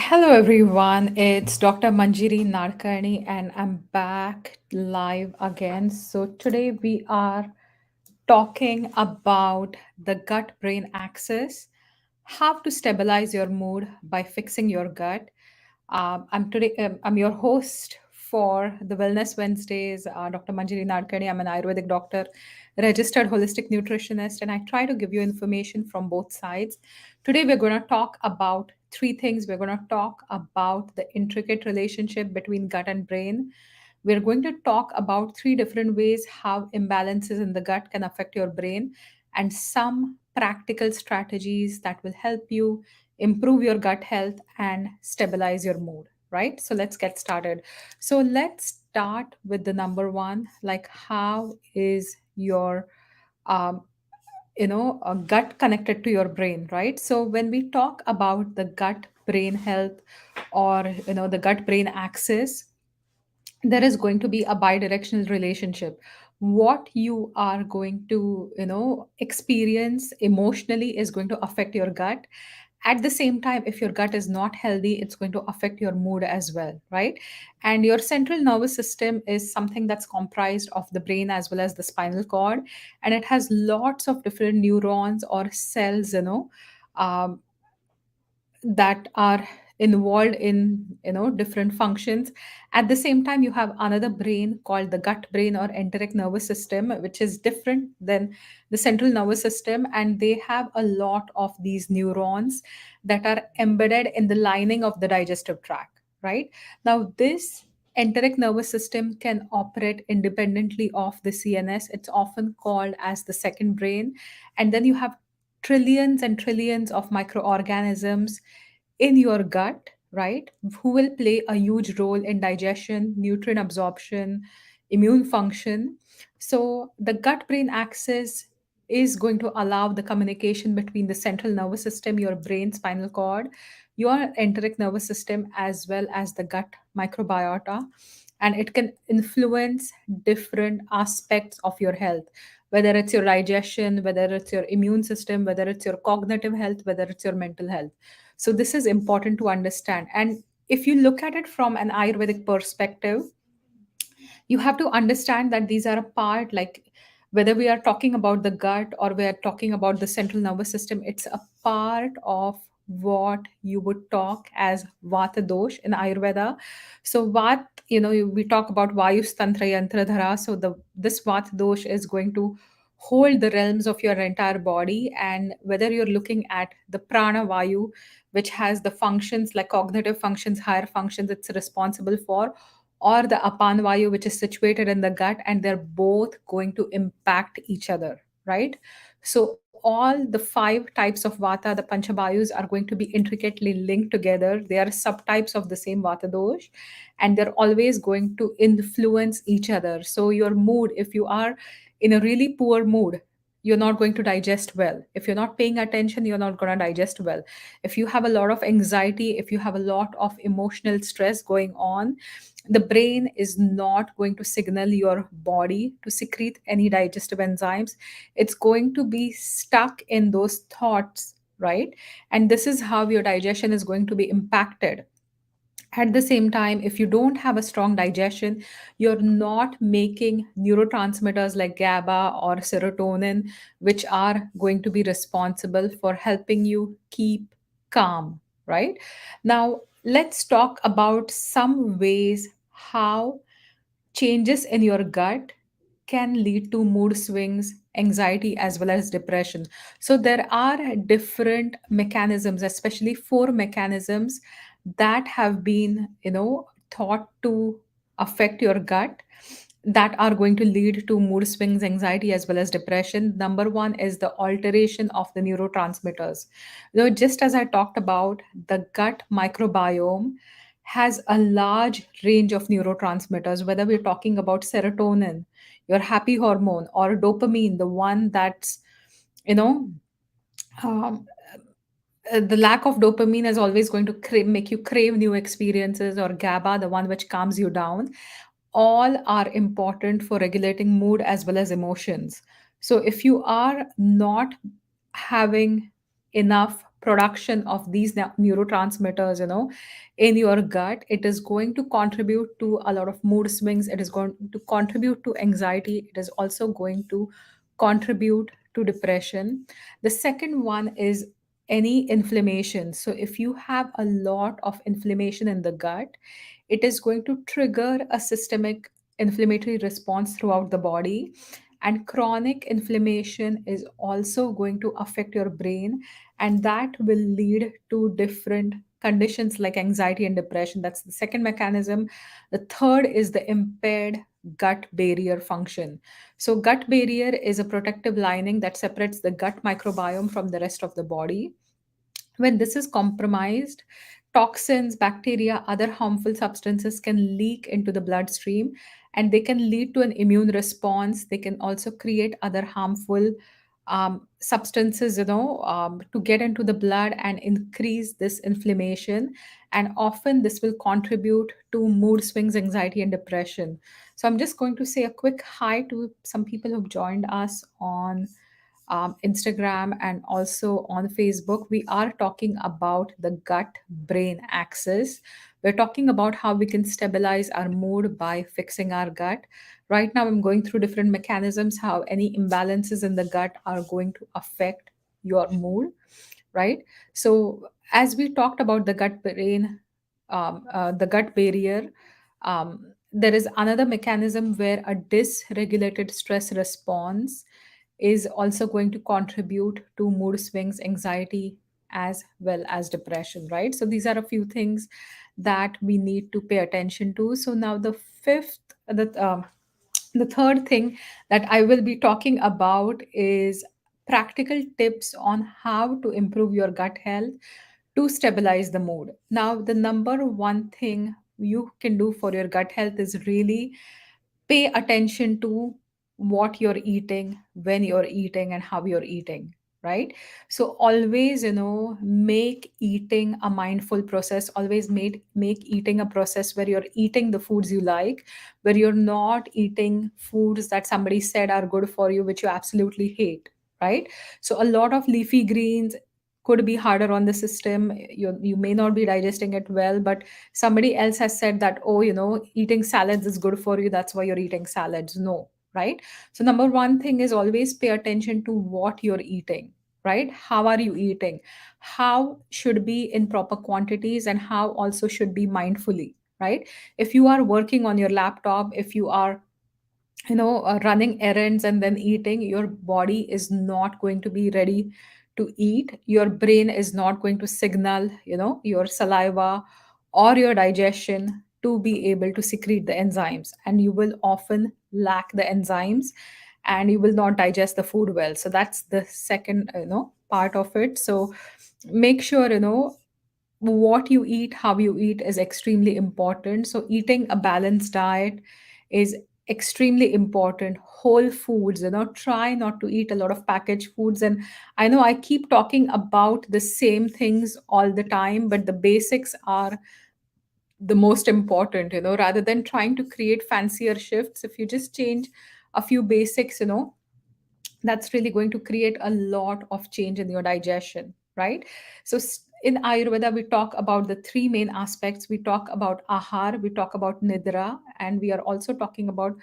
Hello, everyone. It's Dr. Manjiri Nadkarni, and I'm back live again. So, today we are talking about the gut brain axis, how to stabilize your mood by fixing your gut. I'm your host for the Wellness Wednesdays, Dr. Manjiri Nadkarni. I'm an Ayurvedic doctor, registered holistic nutritionist, and I try to give you information from both sides. Today, we're going to talk about three things. We're going to talk about the intricate relationship between gut and brain. We're going to talk about three different ways how imbalances in the gut can affect your brain and some practical strategies that will help you improve your gut health and stabilize your mood, right? So let's get started. So let's start with the number one, like how is your um, gut connected to your brain, right? So when we talk about the gut brain health or the gut brain axis, there is going to be a bidirectional relationship. What you are going to experience emotionally is going to affect your gut. At the same time, if your gut is not healthy, it's going to affect your mood as well, right? And your central nervous system is something that's comprised of the brain as well as the spinal cord, and it has lots of different neurons or cells, um, that are involved in different functions. At the same time, you have another brain called the gut brain or enteric nervous system, which is different than the central nervous system, and they have a lot of these neurons that are embedded in the lining of the digestive tract, right? Now this enteric nervous system can operate independently of the CNS. It's often called as the second brain. And then you have trillions and trillions of microorganisms in your gut, right? Who will play a huge role in digestion, nutrient absorption, immune function. So, the gut brain axis is going to allow the communication between the central nervous system, your brain, spinal cord, your enteric nervous system, as well as the gut microbiota. And it can influence different aspects of your health, whether it's your digestion, whether it's your immune system, whether it's your cognitive health, whether it's your mental health. So this is important to understand. And if you look at it from an Ayurvedic perspective, you have to understand that these are a part, like whether we are talking about the gut or we are talking about the central nervous system, it's a part of what you would talk as vata dosh in Ayurveda. So vat, we talk about vayu tantra yantra dhara. So the this vata dosh is going to hold the realms of your entire body. And whether you're looking at the prana vayu, which has the functions like cognitive functions, higher functions it's responsible for, or the apan vayu, which is situated in the gut, and they're both going to impact each other, right? So all the five types of vata, the panchavayus, are going to be intricately linked together. They are subtypes of the same vata dosh, and they're always going to influence each other. So your mood, if you are in a really poor mood, you're not going to digest well. If you're not paying attention, you're not going to digest well. If you have a lot of anxiety, if you have a lot of emotional stress going on, the brain is not going to signal your body to secrete any digestive enzymes. It's going to be stuck in those thoughts, right? And this is how your digestion is going to be impacted. At the same time, if you don't have a strong digestion, you're not making neurotransmitters like GABA or serotonin, which are going to be responsible for helping you keep calm, right? Now, let's talk about some ways how changes in your gut can lead to mood swings, anxiety, as well as depression. So, there are different mechanisms, especially four mechanisms that have been, thought to affect your gut, that are going to lead to mood swings, anxiety, as well as depression. Number one is the alteration of the neurotransmitters. Just as I talked about, the gut microbiome has a large range of neurotransmitters, whether we're talking about serotonin, your happy hormone, or dopamine, the one that's, you know, um, the lack of dopamine is always going to make you crave new experiences, or GABA, the one which calms you down. All are important for regulating mood as well as emotions. So if you are not having enough production of these neurotransmitters, in your gut. It is going to contribute to a lot of mood swings. It is going to contribute to anxiety. It is also going to contribute to depression. The second one is any inflammation. So if you have a lot of inflammation in the gut, it is going to trigger a systemic inflammatory response throughout the body. And chronic inflammation is also going to affect your brain, and that will lead to different conditions like anxiety and depression. That's the second mechanism. The third is the impaired gut barrier function. So gut barrier is a protective lining that separates the gut microbiome from the rest of the body. When this is compromised, toxins, bacteria, other harmful substances can leak into the bloodstream, and they can lead to an immune response. They can also create other harmful substances, to get into the blood and increase this inflammation. And often this will contribute to mood swings, anxiety, and depression. So I'm just going to say a quick hi to some people who've joined us on Instagram and also on Facebook. We are talking about the gut brain axis. We're talking about how we can stabilize our mood by fixing our gut. Right now, I'm going through different mechanisms, how any imbalances in the gut are going to affect your mood, right? So, as we talked about the gut barrier, there is another mechanism where a dysregulated stress response is also going to contribute to mood swings, anxiety, as well as depression, right? So these are a few things that we need to pay attention to. So now the third thing that I will be talking about is practical tips on how to improve your gut health to stabilize the mood. Now, the number one thing you can do for your gut health is really pay attention to what you're eating, when you're eating, and how you're eating, right? So always, make eating a mindful process. Always make eating a process where you're eating the foods you like, where you're not eating foods that somebody said are good for you, which you absolutely hate, right? So a lot of leafy greens could be harder on the system. You may not be digesting it well, but somebody else has said that, oh, eating salads is good for you, that's why you're eating salads. No, right? So number one thing is always pay attention to what you're eating, right? How are you eating? How should be in proper quantities, and how also should be mindfully, right? If you are working on your laptop, if you are running errands and then eating, your body is not going to be ready to eat. Your brain is not going to signal your saliva or your digestion to be able to secrete the enzymes, and you will often lack the enzymes, and you will not digest the food well. So that's the second part of it. So make sure what you eat, how you eat is extremely important. So eating a balanced diet is extremely important. Whole foods, try not to eat a lot of packaged foods. And I know I keep talking about the same things all the time, but the basics are the most important, rather than trying to create fancier shifts. If you just change a few basics, that's really going to create a lot of change in your digestion, right? So in Ayurveda, we talk about the three main aspects. We talk about ahar, we talk about nidra, and we are also talking about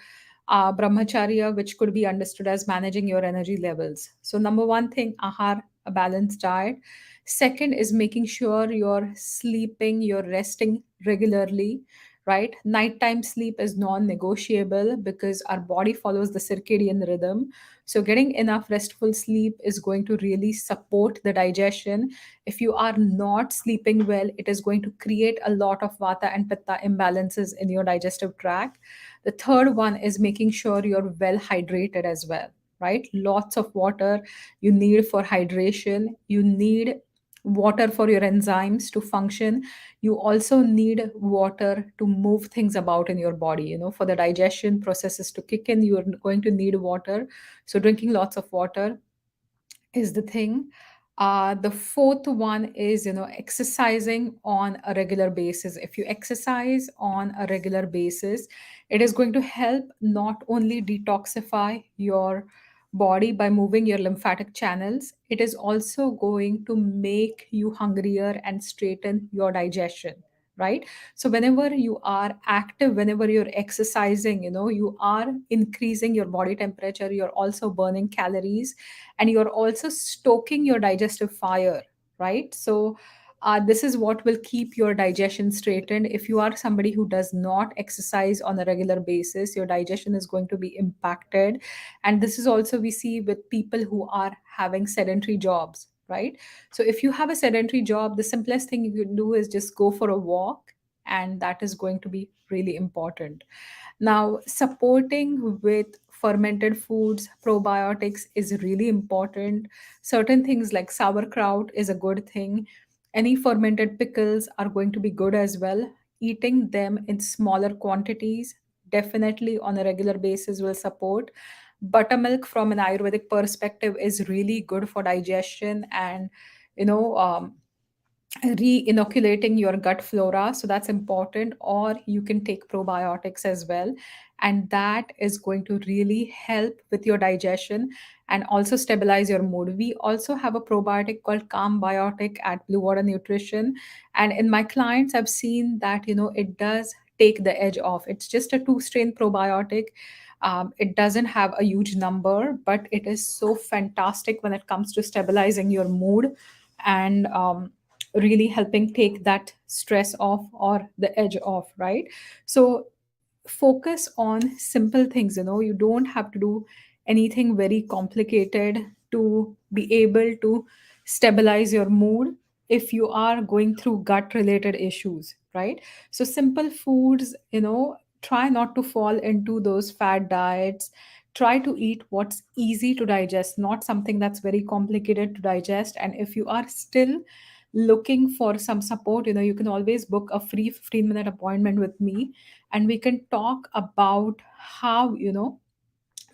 brahmacharya, which could be understood as managing your energy levels. So number one thing, ahar, a balanced diet. Second is making sure you're sleeping, you're resting regularly, right? Nighttime sleep is non-negotiable because our body follows the circadian rhythm. So, getting enough restful sleep is going to really support the digestion. If you are not sleeping well, it is going to create a lot of vata and pitta imbalances in your digestive tract. The third one is making sure you're well hydrated as well, right? Lots of water you need for hydration. You need water for your enzymes to function. You also need water to move things about in your body. For the digestion processes to kick in, you're going to need water. So drinking lots of water is the thing. The fourth one is exercising on a regular basis. If you exercise on a regular basis, it is going to help not only detoxify your body by moving your lymphatic channels, it is also going to make you hungrier and straighten your digestion, right? So whenever you are active, whenever you're exercising, you are increasing your body temperature, you're also burning calories, and you're also stoking your digestive fire, right? So this is what will keep your digestion straightened. If you are somebody who does not exercise on a regular basis, your digestion is going to be impacted. And this is also we see with people who are having sedentary jobs, right? So if you have a sedentary job, the simplest thing you can do is just go for a walk, and that is going to be really important. Now, supporting with fermented foods, probiotics is really important. Certain things like sauerkraut is a good thing. Any fermented pickles are going to be good as well. Eating them in smaller quantities, definitely on a regular basis, will support. Buttermilk, from an Ayurvedic perspective, is really good for digestion and, you know, um, re-inoculating your gut flora, so that's important. Or you can take probiotics as well, and that is going to really help with your digestion and also stabilize your mood. We also have a probiotic called calm biotic at Blue Water Nutrition, and in my clients I've seen that it does take the edge off. It's just a two strain probiotic. It doesn't have a huge number, but it is so fantastic when it comes to stabilizing your mood and really helping take that stress off or the edge off, right? So focus on simple things. You don't have to do anything very complicated to be able to stabilize your mood if you are going through gut related issues, right? So simple foods, try not to fall into those fad diets. Try to eat what's easy to digest, not something that's very complicated to digest. And if you are still looking for some support, you can always book a free 15-minute appointment with me, and we can talk about how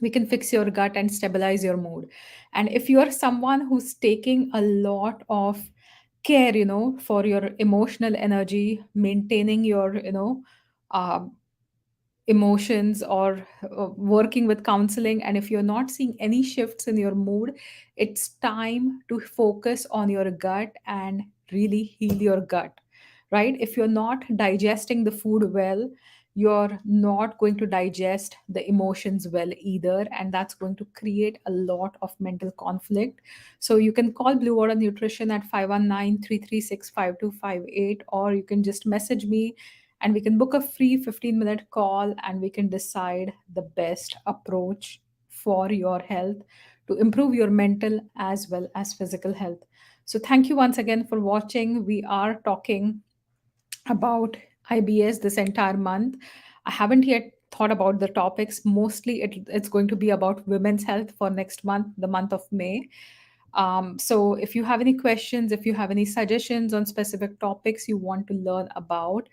we can fix your gut and stabilize your mood. And if you are someone who's taking a lot of care, for your emotional energy, maintaining your uh, emotions, or working with counseling, and if you're not seeing any shifts in your mood, it's time to focus on your gut and really heal your gut, right? If you're not digesting the food well, you're not going to digest the emotions well either, and that's going to create a lot of mental conflict. So you can call Blue Water Nutrition at 519-336-5258, or you can just message me, and we can book a free 15-minute call, and we can decide the best approach for your health to improve your mental as well as physical health. So thank you once again for watching. We are talking about IBS this entire month. I haven't yet thought about the topics. Mostly it's going to be about women's health for next month, the month of May. So if you have any questions, if you have any suggestions on specific topics you want to learn about,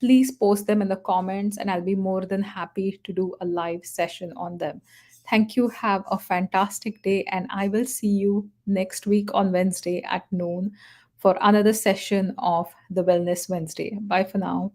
please post them in the comments, and I'll be more than happy to do a live session on them. Thank you. Have a fantastic day, and I will see you next week on Wednesday at noon for another session of the Wellness Wednesday. Bye for now.